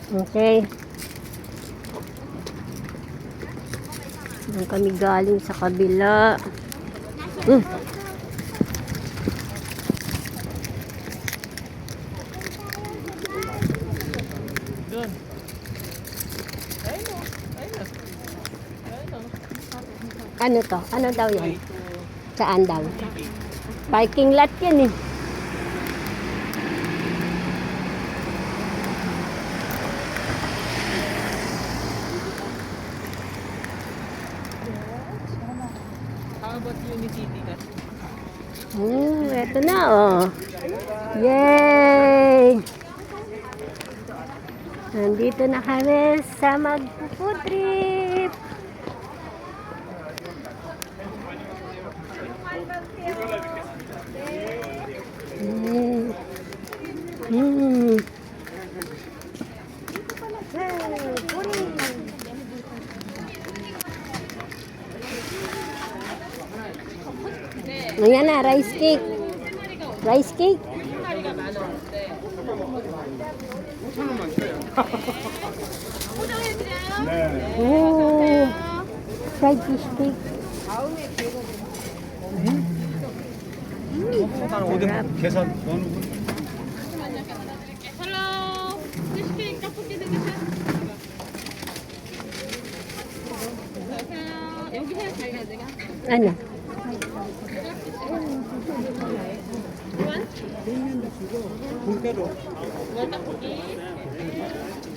Okay. Doon kami galing sa kabila. Mm. Doon. Ayun o. Ayun o. Ayun o. Ano to? Ano daw yan? Saan daw? Parking lot yan eh. How about Unicity ka? Eto na oh. Yay! Nandito na kami sa magpo-food trip. Mm. Mm. Ayan na, rice cake. Rice cake. Oh, fried fish cake. 일단 어디 계산 넣는 거. Hello, fish cake 떡볶이 드세요. 여기 해야 잘 내가. Ano? 군대로.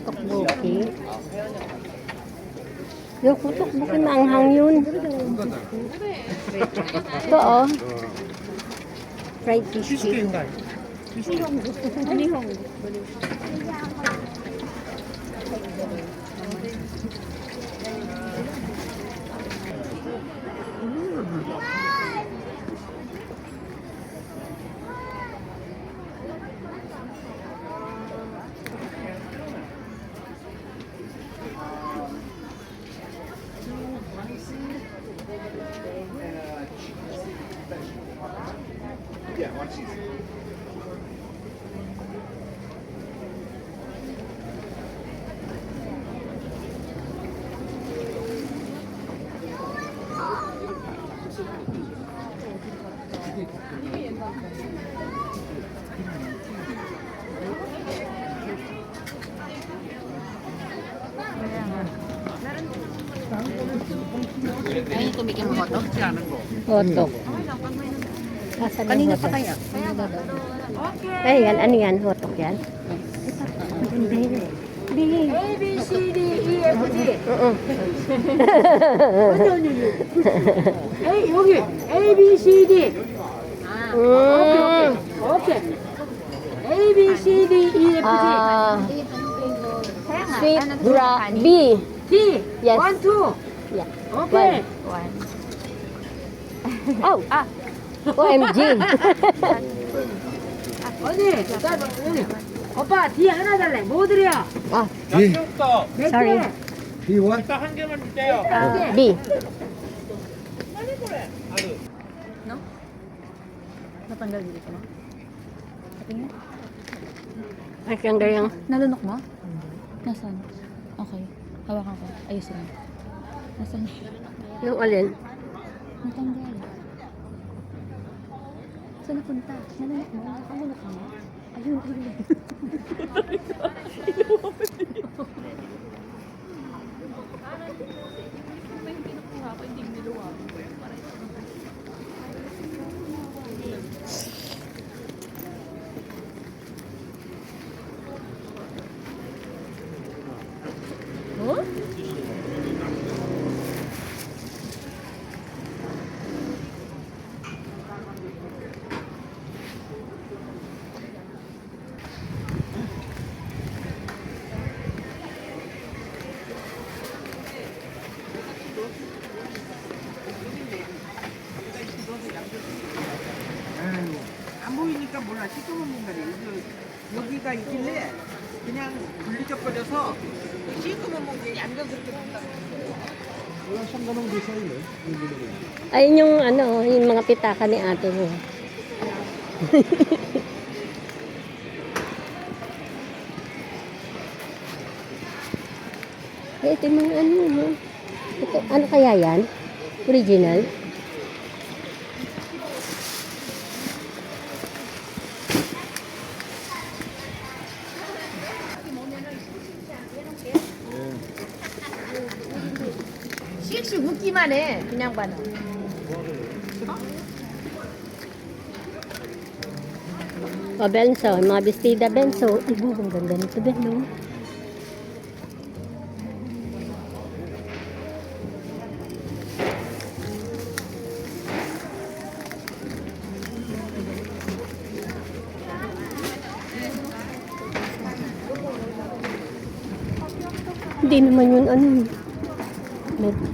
Tokboki. Yung tokboki maanghang yun. Ito oh. Fried fish cake. Yeah, one cheese. Ayun, tumikim mo to. Hotok. Asan Kanina yung pa hotok? kaya? Ay, yan. Ano yan? Hotok yan? Hindi. A, B, C, D, E, F, G. A, 여기. A, B, C, D. 오케이. A, B, C, D, E, F, G. Sweet B. D. Yes. 1, 2. Yeah. 오케이. Oh! OMG! 언니, 언니. 오빠, D 하나 달래. 뭐 드려? Ah, 예. 몇 Sorry. 개? 비원. 딱 한 개만 주세요. B. Natanggal dito ko, no? Patingin. Ay, kang gayang. Nalunok mo? Nasaan? Okay. Hawakan ko. Ayusin mo. Nasaan? Yung alin? Natanggal. Saan napunta? Nalunok mo? Nakamunok mo? Ayun, ayun. 안 보이니까 몰라. 시커먼 거리. 여기가 있길래 그냥 분리적거려서 시커먼 게 얌전 그렇게 본다. Ayun yung ano, yung mga pitaka ni ate mo. Ito yung mga ano, ha? Ito, ano kaya yan? Original? 씩씩 웃기만 해. 그냥 봐도. O, Benso, yung mga bestida, Benso. Ibo, ang ganda nito, Benso. Hindi naman yun, ano,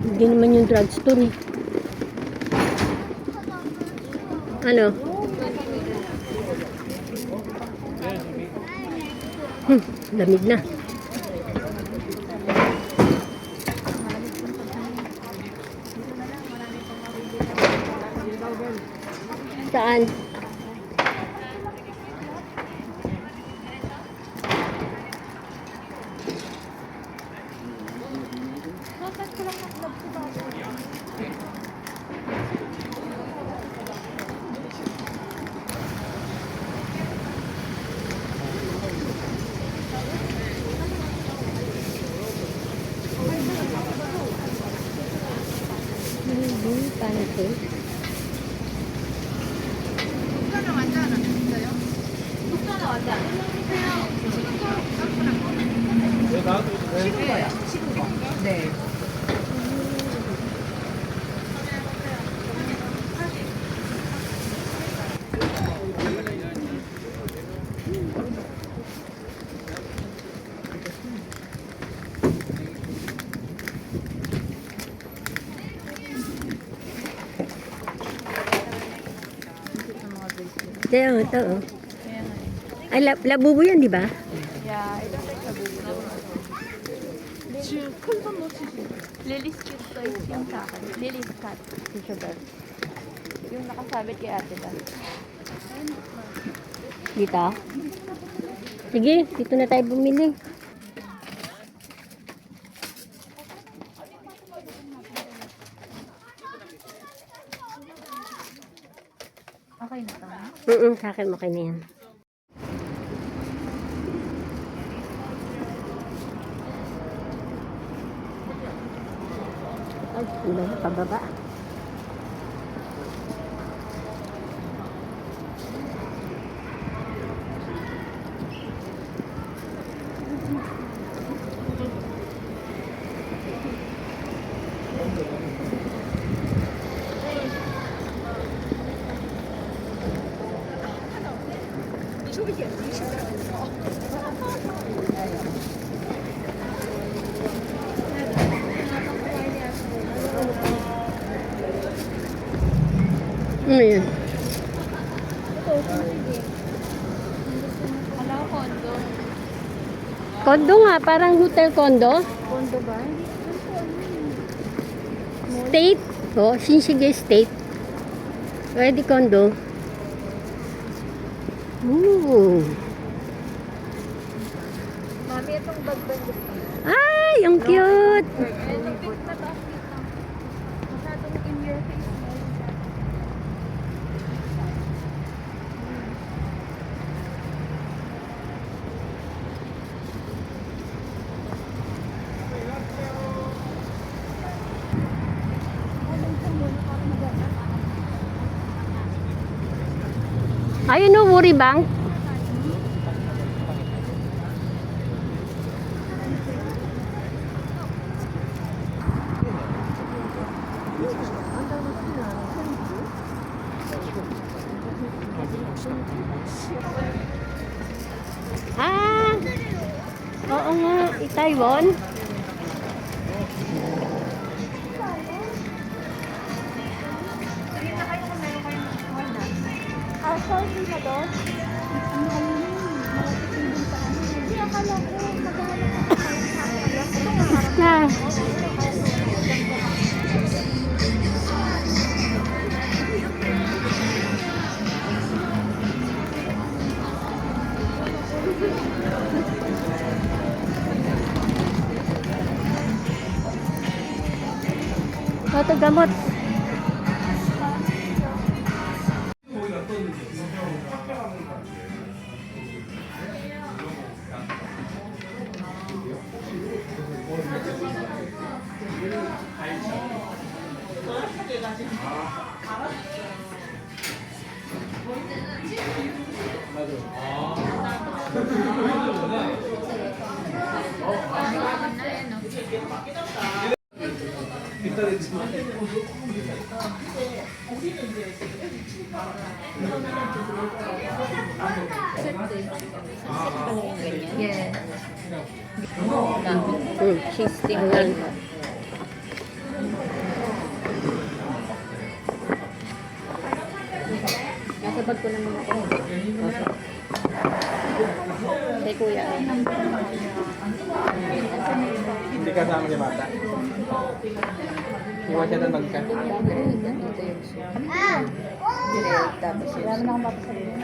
hindi naman yung drugstore, eh. Ano? Lamig na. Saan? Panty. 네. Kaya ito, oh. Ay, labubo yan, di ba? Yeah, I don't like labubu. 지금 큰손 놓치지. Lily's cute toys yung sa akin. Lily's cat. Yung nakasabit kay ate ba? Dito? Sige, dito na tayo bumili. Okay na to. Sa akin okay na yan. Ay, ano, pababa. Ano yun? Wala ko kondo. Kondo nga, parang hotel condo. Kondo ba? State. Oh, Shinshige State. Pwede condo. Ooh. Mami, itong bag ba gusto? Ay, ang cute. Itong pink na to. Masyadong in your face. Ayun no, Wuri Bank. Ah, oo nga, Taiwan. Sorry na to. Hindi, akala ko maghahanap ako. Na. Ito gamot. Yes. Cheese stick. Ayan. Nasa bag ko naman ako. Kay kuya. Hindi kasama niya bata. Iwan siya ng magka. Tapos wala na akong papasabihin.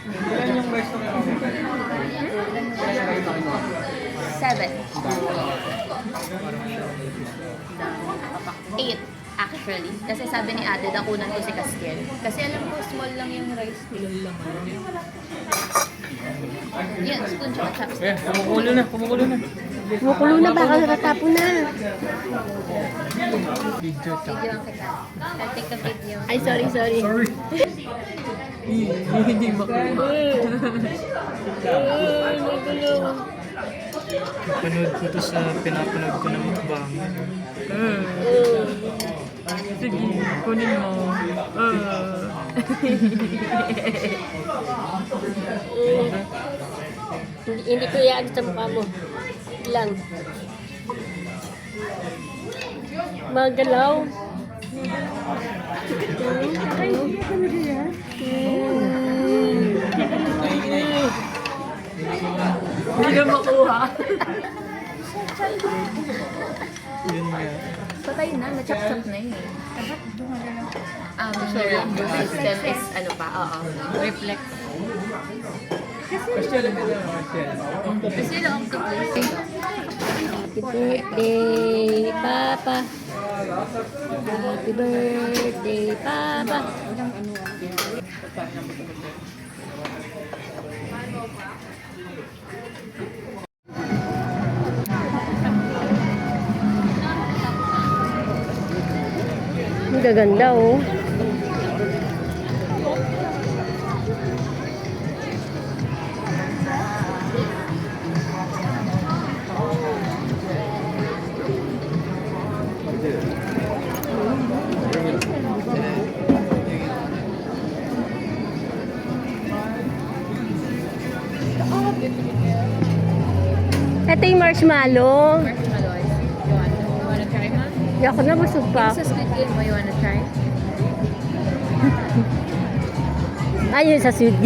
Ilan yung rice na kayo? 7. 8 actually. Kasi sabi ni ate, dakunan ko si Castiel. Kasi alam ko, small lang yung rice. Yan, spoon tsaka chopstick. Kumukulo na, kumukulo na. Kumukulo na, baka nakatapo na. Video Video ang kita. I'll take a video. Ay, sorry. Sorry. Hindi makuha. Panood ko to sa pinapanood ko ng mukbang. Sige, kunin mo. Hindi ko yan sa mukha mo. Lang. Magalaw. Hindi na makuha. Yun nga. Patay na, na-chop-chop na yun eh. Your system is ano pa, oo. Reflex. Question lang nila. Question. Kasi lang ang place. Happy birthday, Papa. Happy birthday, Papa. Ang gaganda oh. Ito yung marshmallow. Marshmallow. You wanna try, ma? Hindi ako nabusog pa. Sa Squid Game mo, you wanna try? Ayun sa sweet.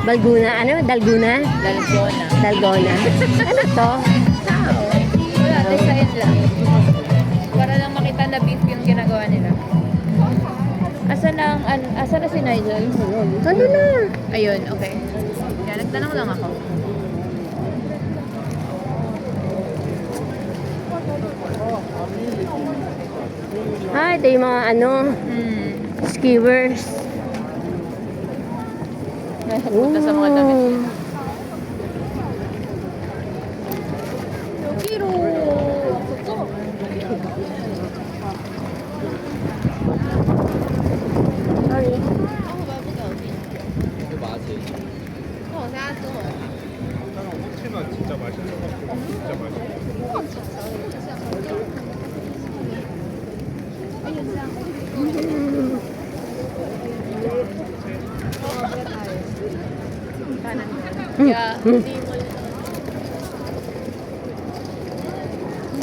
Dalgona. Dalgona? Dalgona. Ano to? Wala, design lang. Para lang makita na beef yung ginagawa nila. Asa na si Nigel? Ano na? Ayun, okay. Kaya nagtanong lang ako. Ito yung mga skewers. Punta sa mga damit. Kiro! Sorry. 혹시나 진짜 맛있는 거 같고 진짜 맛있어. Kaya, hindi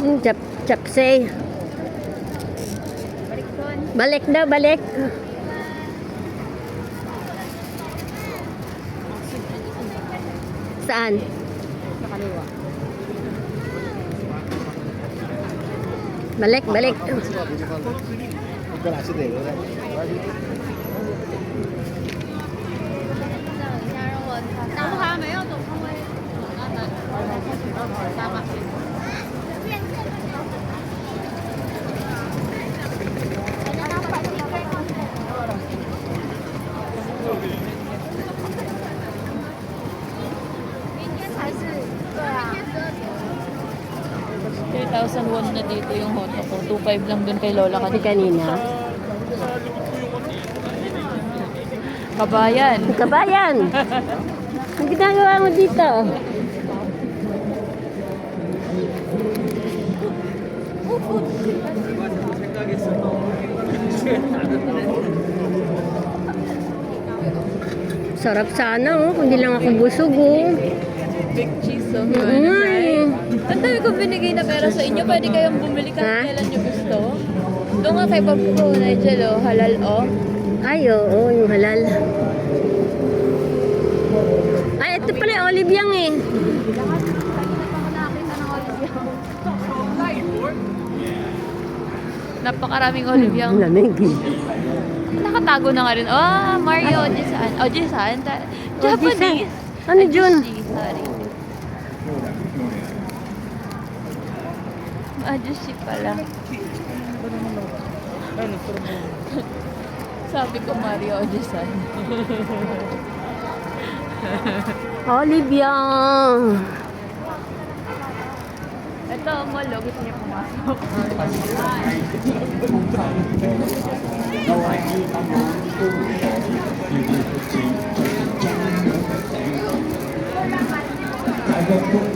mo Chapsay. Balik daw, balik. Saan? sa kaliwa. Balik, balik. 이건 아시네. 然后还没有走空位，妈妈。 3,001 na dito yung hoto ko. 2,500 lang dun kay Lola Kasi kanina. kanina. Kabayan. Kabayan! Ang ginagawa mo dito? Sarap sana oh, kung di lang ako busog oh. Big cheese of Oo nga eh. Ang dami kong binigay na pera sa inyo. Pwede kayong bumili kahit Ha? kailan nyo gusto. Doon nga kay Bob ko, Nigel, oh, halal, oh. Ay, oo, yung halal. Ay, ito pala yung olive yang eh. Napakaraming olive yung Ang lamig eh. nakatago na nga rin. Oh, Mario Ojisan. Ojisan? Japanese. Ano Jun? Ajushi, sorry. Ajushi pala. Sabi ko Mario Ojisan. Olive yang. Ito, Molo. Gusto niyo pumasok. I got